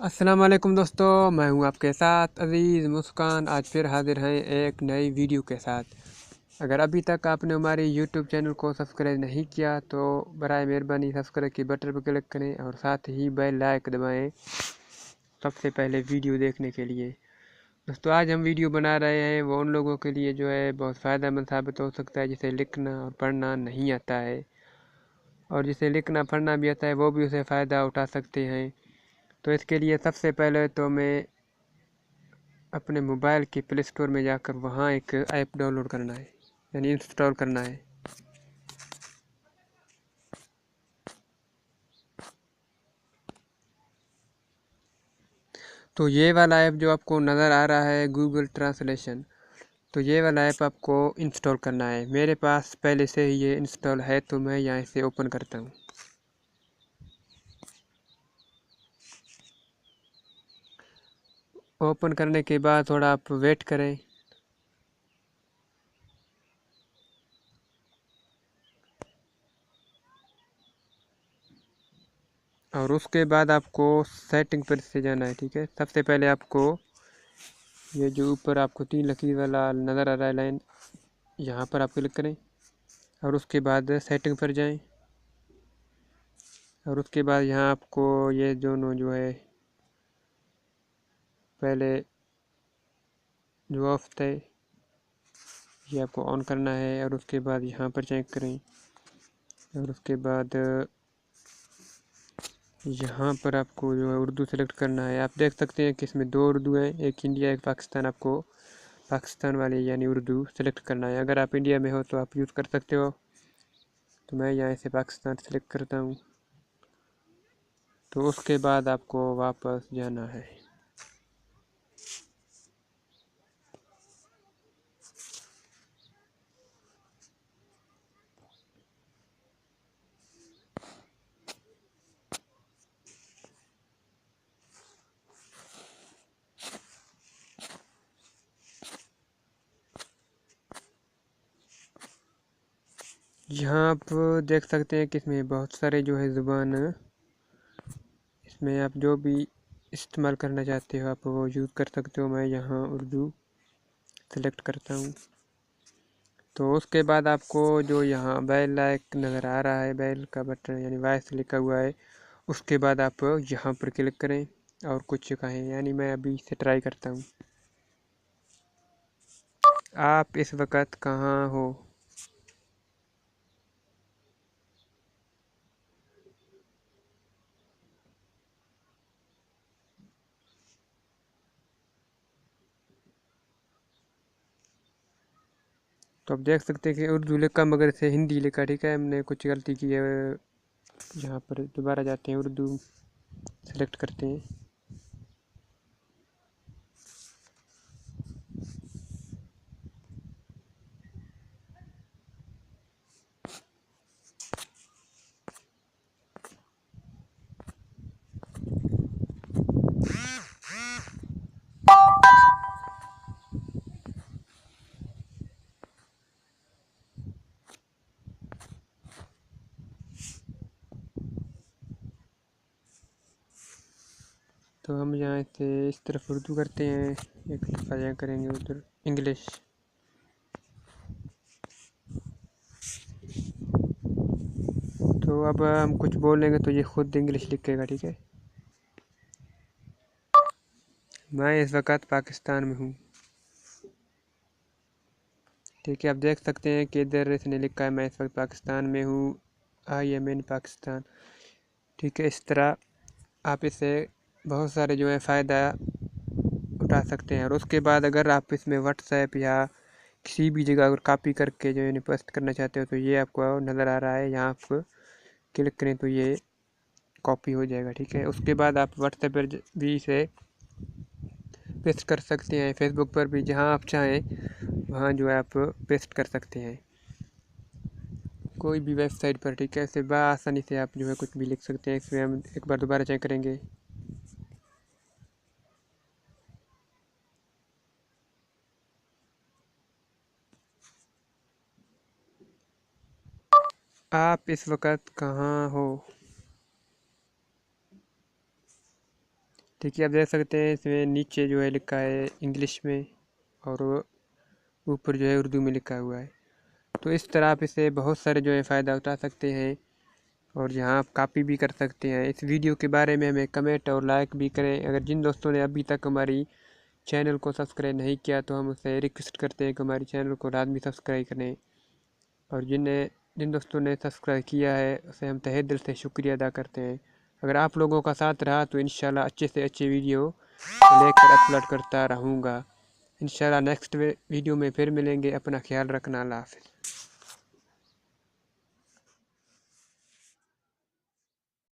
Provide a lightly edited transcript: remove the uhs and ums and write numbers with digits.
अस्सलाम वालेकुम दोस्तों, मैं हूं आपके साथ अज़ीज़ मुस्कान। आज फिर हाजिर हैं एक नई वीडियो के साथ। अगर अभी तक आपने हमारे यूट्यूब चैनल को सब्सक्राइब नहीं किया तो बराए मेहरबानी सब्सक्राइब की बटन पर क्लिक करें और साथ ही बेल लाइक दबाएं सबसे पहले वीडियो देखने के लिए। दोस्तों, आज हम वीडियो बना रहे हैं वो उन लोगों के लिए जो है बहुत फ़ायदेमंद साबित हो सकता है जिसे लिखना और पढ़ना नहीं आता है, और जिसे लिखना पढ़ना भी आता है वो भी उसे फ़ायदा उठा सकते हैं। तो इसके लिए सबसे पहले तो मैं अपने मोबाइल के प्ले स्टोर में जाकर वहाँ एक ऐप डाउनलोड करना है, यानी इंस्टॉल करना है। तो ये वाला ऐप जो आपको नज़र आ रहा है गूगल ट्रांसलेशन, तो ये वाला ऐप आपको इंस्टॉल करना है। मेरे पास पहले से ही ये इंस्टॉल है तो मैं यहाँ से ओपन करता हूँ। ओपन करने के बाद थोड़ा आप वेट करें। और उसके बाद आपको सेटिंग पर से जाना है। ठीक है, सबसे पहले आपको ये जो ऊपर आपको 3 लकीर वाला नज़र आ रहा है लाइन, यहाँ पर आप क्लिक करें और उसके बाद सेटिंग पर जाएं। और उसके बाद यहाँ आपको ये दोनों जो है पहले जो ऑफ थे ये आपको ऑन करना है, और उसके बाद यहाँ पर चेक करें और उसके बाद यहाँ पर आपको जो है उर्दू सेलेक्ट करना है। आप देख सकते हैं कि इसमें 2 उर्दू हैं, एक इंडिया एक पाकिस्तान। आपको पाकिस्तान वाले यानी उर्दू सेलेक्ट करना है। अगर आप इंडिया में हो तो आप यूज़ कर सकते हो, तो मैं यहाँ से पाकिस्तान सेलेक्ट करता हूँ। तो उसके बाद आपको वापस जाना है। यहाँ आप देख सकते हैं कि इसमें बहुत सारे जो है ज़ुबान, इसमें आप जो भी इस्तेमाल करना चाहते हो आप वो यूज़ कर सकते हो। मैं यहाँ उर्दू सेलेक्ट करता हूँ। तो उसके बाद आपको जो यहाँ बेल लाइक नज़र आ रहा है, बेल का बटन यानी वॉइस लिखा हुआ है, उसके बाद आप यहाँ पर क्लिक करें और कुछ कहें, यानी मैं अभी इसे ट्राई करता हूँ। आप इस वक्त कहाँ हो? तो आप देख सकते हैं कि उर्दू लिखा मगर इसे हिंदी लिखा। ठीक है, हमने कुछ गलती की है। यहाँ पर दोबारा जाते हैं, उर्दू सेलेक्ट करते हैं। तो हम यहाँ से इस तरफ उर्दू करते हैं, एक दफ़ा यहाँ करेंगे उधर इंग्लिश। तो अब हम कुछ बोलेंगे तो ये खुद इंग्लिश लिखेगा। ठीक है, मैं इस वक्त पाकिस्तान में हूँ। ठीक है, आप देख सकते हैं कि इधर इसने लिखा है मैं इस वक्त पाकिस्तान में हूँ, आई एम इन पाकिस्तान। ठीक है, इस तरह आप इसे बहुत सारे जो है फ़ायदा उठा सकते हैं। और उसके बाद अगर आप इसमें व्हाट्सएप या किसी भी जगह अगर कॉपी करके जो है पोस्ट करना चाहते हो तो ये आपको नज़र आ रहा है, यहाँ आप क्लिक करें तो ये कॉपी हो जाएगा। ठीक है, उसके बाद आप व्हाट्सएप पर भी इसे पेस्ट कर सकते हैं, फेसबुक पर भी, जहाँ आप चाहें वहाँ जो है आप पेस्ट कर सकते हैं, कोई भी वेबसाइट पर। ठीक है, इससे आसानी से आप जो है कुछ भी लिख सकते हैं। इसमें हम एक बार दोबारा चेक करेंगे। आप इस वक्त कहाँ हो? ठीक है, आप देख सकते हैं इसमें नीचे जो है लिखा है इंग्लिश में और ऊपर जो है उर्दू में लिखा हुआ है। तो इस तरह आप इसे बहुत सारे जो है फ़ायदा उठा सकते हैं और यहाँ आप कॉपी भी कर सकते हैं। इस वीडियो के बारे में हमें कमेंट और लाइक भी करें। अगर जिन दोस्तों ने अभी तक हमारी चैनल को सब्सक्राइब नहीं किया तो हम उससे रिक्वेस्ट करते हैं कि हमारी चैनल को लाजमी सब्सक्राइब करें, और जिन दोस्तों ने सब्सक्राइब किया है उसे हम तहे दिल से शुक्रिया अदा करते हैं। अगर आप लोगों का साथ रहा तो इंशाल्लाह अच्छे से अच्छे वीडियो लेकर अपलोड करता रहूँगा। इंशाल्लाह नेक्स्ट वीडियो में फिर मिलेंगे। अपना ख्याल रखना। अल्लाह हाफ़िज़।